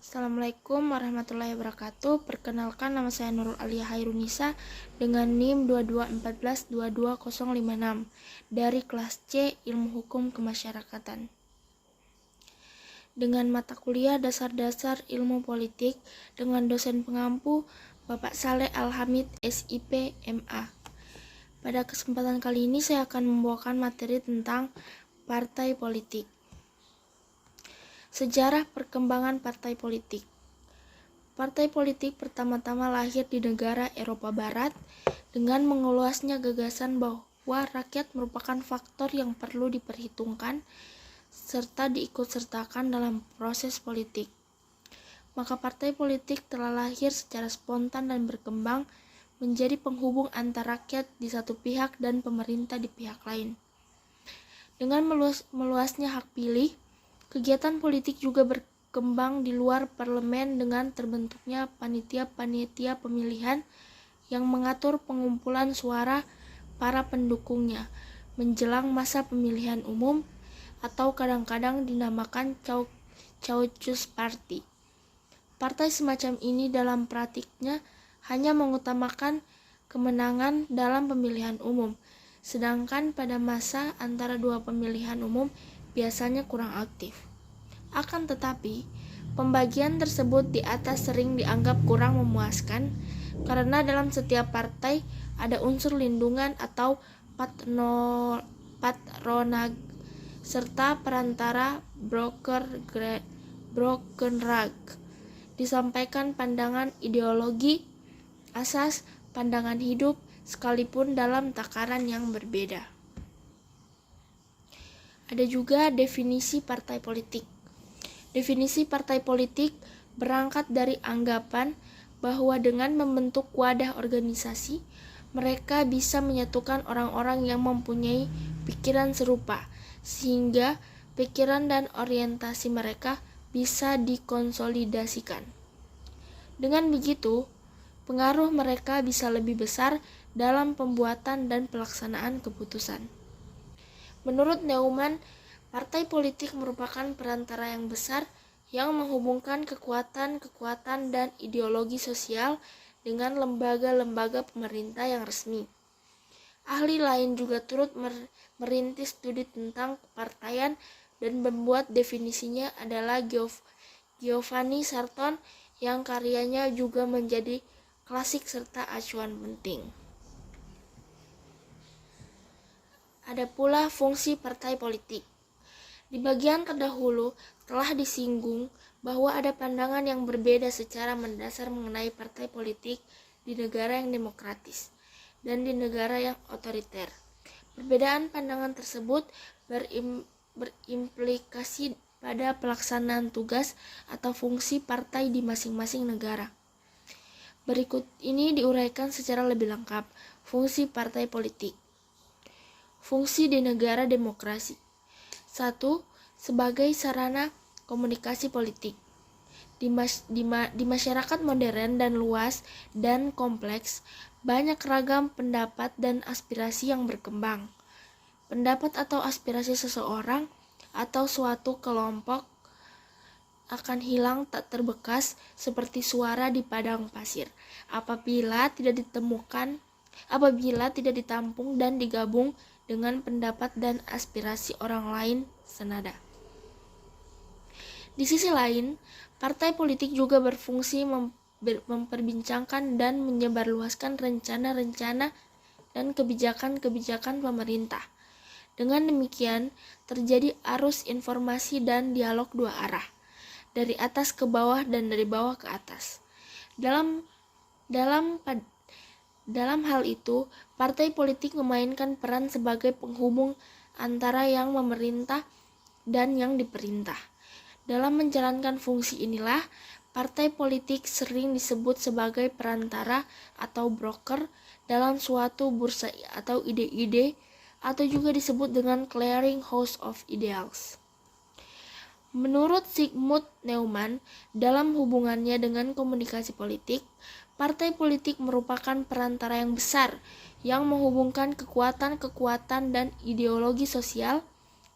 Assalamualaikum warahmatullahi wabarakatuh. Perkenalkan, nama saya Nurul Alia Hairunisa dengan NIM 2214222056 dari kelas C Ilmu Hukum Kemasyarakatan. Dengan mata kuliah Dasar-Dasar Ilmu Politik dengan dosen pengampu Bapak Saleh Al-Hamid, SIP, MA. Pada kesempatan kali ini saya akan membawakan materi tentang partai politik. Sejarah perkembangan partai politik. Partai politik pertama-tama lahir di negara Eropa Barat dengan mengeluasnya gagasan bahwa rakyat merupakan faktor yang perlu diperhitungkan serta diikutsertakan dalam proses politik. Maka partai politik telah lahir secara spontan dan berkembang menjadi penghubung antara rakyat di satu pihak dan pemerintah di pihak lain. Dengan meluasnya hak pilih, kegiatan politik juga berkembang di luar parlemen dengan terbentuknya panitia-panitia pemilihan yang mengatur pengumpulan suara para pendukungnya menjelang masa pemilihan umum atau kadang-kadang dinamakan caucus party. Partai semacam ini dalam praktiknya hanya mengutamakan kemenangan dalam pemilihan umum, sedangkan pada masa antara dua pemilihan umum biasanya kurang aktif. Akan tetapi, pembagian tersebut di atas sering dianggap kurang memuaskan karena dalam setiap partai ada unsur lindungan atau patronage serta perantara brokerage. Disampaikan pandangan ideologi, asas, pandangan hidup, sekalipun dalam takaran yang berbeda. Ada juga definisi partai politik. Definisi partai politik berangkat dari anggapan bahwa dengan membentuk wadah organisasi, mereka bisa menyatukan orang-orang yang mempunyai pikiran serupa, sehingga pikiran dan orientasi mereka bisa dikonsolidasikan. Dengan begitu, pengaruh mereka bisa lebih besar dalam pembuatan dan pelaksanaan keputusan. Menurut Neumann, partai politik merupakan perantara yang besar yang menghubungkan kekuatan-kekuatan dan ideologi sosial dengan lembaga-lembaga pemerintah yang resmi. Ahli lain juga turut merintis studi tentang kepartaian dan membuat definisinya adalah Giovanni Sarton yang karyanya juga menjadi klasik serta acuan penting. Ada pula fungsi partai politik. Di bagian terdahulu telah disinggung bahwa ada pandangan yang berbeda secara mendasar mengenai partai politik di negara yang demokratis dan di negara yang otoriter. Perbedaan pandangan tersebut berimplikasi pada pelaksanaan tugas atau fungsi partai di masing-masing negara. Berikut ini diuraikan secara lebih lengkap fungsi partai politik. Fungsi di negara demokrasi. 1. Sebagai sarana komunikasi politik. Di masyarakat modern dan luas dan kompleks, banyak ragam pendapat dan aspirasi yang berkembang. Pendapat atau aspirasi seseorang atau suatu kelompok akan hilang tak terbekas seperti suara di padang pasir apabila tidak ditampung dan digabung dengan pendapat dan aspirasi orang lain senada. Di sisi lain, partai politik juga berfungsi memperbincangkan dan menyebarluaskan rencana-rencana dan kebijakan-kebijakan pemerintah. Dengan demikian, terjadi arus informasi dan dialog dua arah, dari atas ke bawah dan dari bawah ke atas. Dalam hal itu, partai politik memainkan peran sebagai penghubung antara yang memerintah dan yang diperintah. Dalam menjalankan fungsi inilah, partai politik sering disebut sebagai perantara atau broker dalam suatu bursa atau ide-ide, atau juga disebut dengan clearing house of ideals. Menurut Sigmund Neumann, dalam hubungannya dengan komunikasi politik, partai politik merupakan perantara yang besar yang menghubungkan kekuatan-kekuatan dan ideologi sosial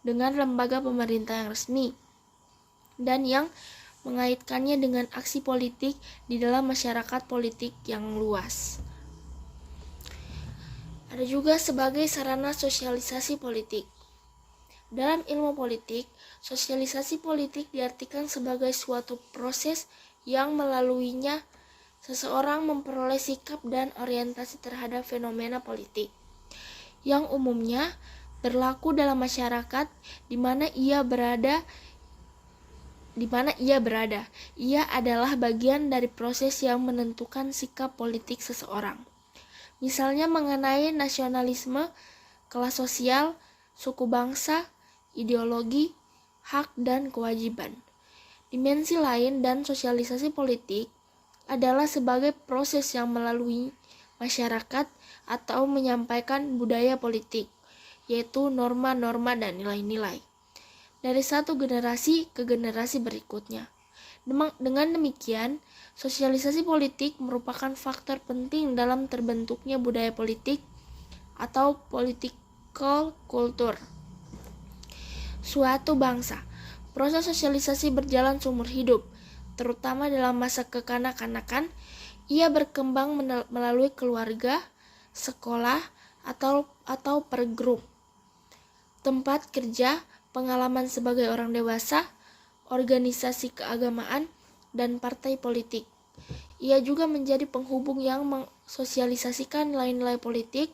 dengan lembaga pemerintah yang resmi dan yang mengaitkannya dengan aksi politik di dalam masyarakat politik yang luas. Ada juga sebagai sarana sosialisasi politik. Dalam ilmu politik, sosialisasi politik diartikan sebagai suatu proses yang melaluinya seseorang memperoleh sikap dan orientasi terhadap fenomena politik, yang umumnya berlaku dalam masyarakat di mana ia berada. Ia adalah bagian dari proses yang menentukan sikap politik seseorang. Misalnya mengenai nasionalisme, kelas sosial, suku bangsa, ideologi, hak dan kewajiban. Dimensi lain dan sosialisasi politik adalah sebagai proses yang melalui masyarakat atau menyampaikan budaya politik, yaitu norma-norma dan nilai-nilai, dari satu generasi ke generasi berikutnya. Dengan demikian, sosialisasi politik merupakan faktor penting dalam terbentuknya budaya politik atau political culture suatu bangsa. Proses sosialisasi berjalan seumur hidup, terutama dalam masa kekanak-kanakan. Ia berkembang melalui keluarga, sekolah, atau pergrup, tempat kerja, pengalaman sebagai orang dewasa, organisasi keagamaan, dan partai politik. Ia juga menjadi penghubung yang mensosialisasikan nilai-nilai politik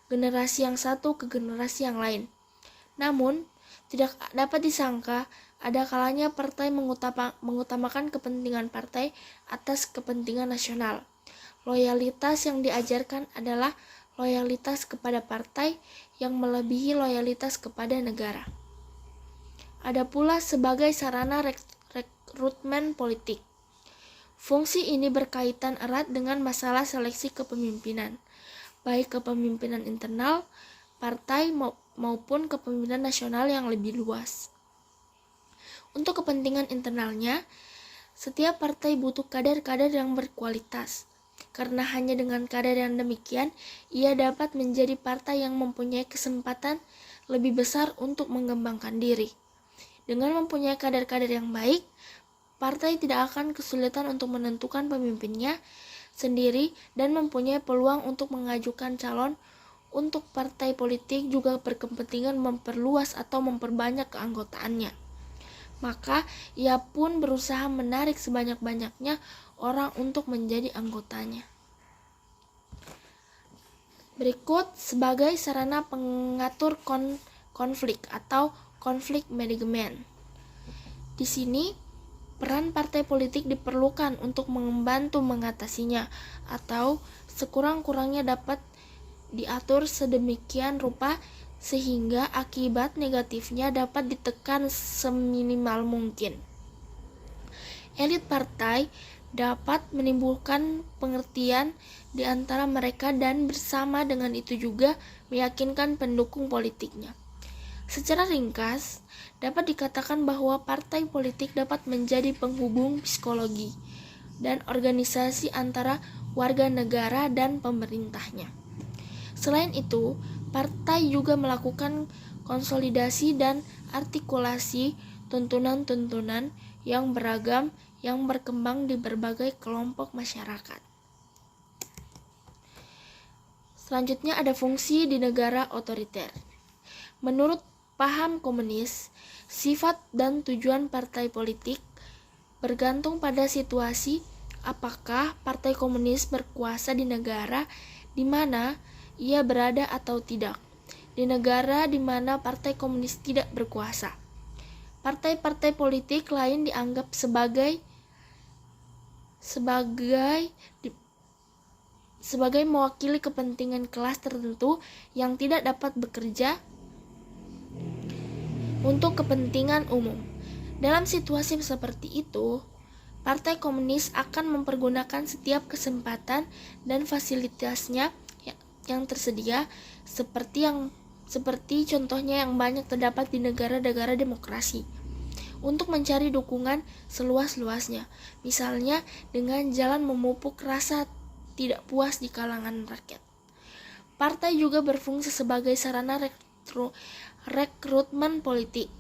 generasi yang satu ke generasi yang lain. Namun, tidak dapat disangka ada kalanya partai mengutamakan kepentingan partai atas kepentingan nasional. Loyalitas yang diajarkan adalah loyalitas kepada partai yang melebihi loyalitas kepada negara. Ada pula sebagai sarana rekrutmen politik. Fungsi ini berkaitan erat dengan masalah seleksi kepemimpinan, baik kepemimpinan internal partai maupun kepemimpinan nasional yang lebih luas. Untuk kepentingan internalnya, setiap partai butuh kader-kader yang berkualitas, karena hanya dengan kader yang demikian, ia dapat menjadi partai yang mempunyai kesempatan lebih besar untuk mengembangkan diri. Dengan mempunyai kader-kader yang baik, partai tidak akan kesulitan untuk menentukan pemimpinnya sendiri dan mempunyai peluang untuk mengajukan calon. Untuk partai politik juga berkepentingan memperluas atau memperbanyak keanggotaannya. Maka ia pun berusaha menarik sebanyak-banyaknya orang untuk menjadi anggotanya. Berikut sebagai sarana pengatur konflik atau konflik management. Di sini peran partai politik diperlukan untuk membantu mengatasinya atau sekurang-kurangnya dapat diatur sedemikian rupa sehingga akibat negatifnya dapat ditekan seminimal mungkin. Elit partai dapat menimbulkan pengertian di antara mereka dan bersama dengan itu juga meyakinkan pendukung politiknya. Secara ringkas, dapat dikatakan bahwa partai politik dapat menjadi penghubung psikologi dan organisasi antara warga negara dan pemerintahnya. Selain itu, partai juga melakukan konsolidasi dan artikulasi tuntunan-tuntunan yang beragam yang berkembang di berbagai kelompok masyarakat. Selanjutnya ada fungsi di negara otoriter. Menurut paham komunis, sifat dan tujuan partai politik bergantung pada situasi apakah partai komunis berkuasa di negara di mana ia berada atau tidak. Di negara di mana partai komunis tidak berkuasa, partai-partai politik lain dianggap sebagai mewakili kepentingan kelas tertentu yang tidak dapat bekerja untuk kepentingan umum. Dalam situasi seperti itu, partai komunis akan mempergunakan setiap kesempatan dan fasilitasnya yang tersedia seperti contohnya yang banyak terdapat di negara-negara demokrasi untuk mencari dukungan seluas-luasnya, misalnya dengan jalan memupuk rasa tidak puas di kalangan rakyat. Partai juga berfungsi sebagai sarana rekrutmen politik.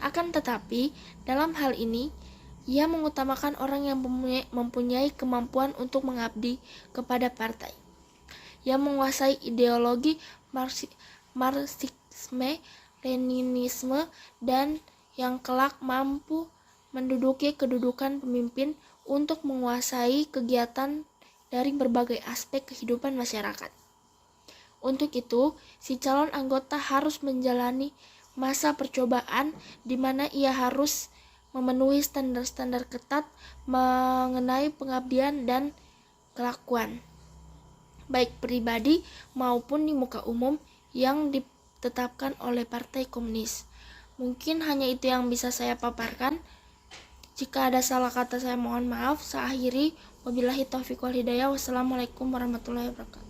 Akan tetapi, dalam hal ini Ia mengutamakan orang yang mempunyai kemampuan untuk mengabdi kepada partai. Ia menguasai ideologi Marxisme, Leninisme, dan yang kelak mampu menduduki kedudukan pemimpin untuk menguasai kegiatan dari berbagai aspek kehidupan masyarakat. Untuk itu, si calon anggota harus menjalani masa percobaan di mana ia harus memenuhi standar-standar ketat mengenai pengabdian dan kelakuan, baik pribadi maupun di muka umum yang ditetapkan oleh Partai Komunis. Mungkin hanya itu yang bisa saya paparkan. Jika ada salah kata saya mohon maaf. Saya akhiri. Wabillahi taufiq wal hidayah. Wassalamualaikum warahmatullahi wabarakatuh.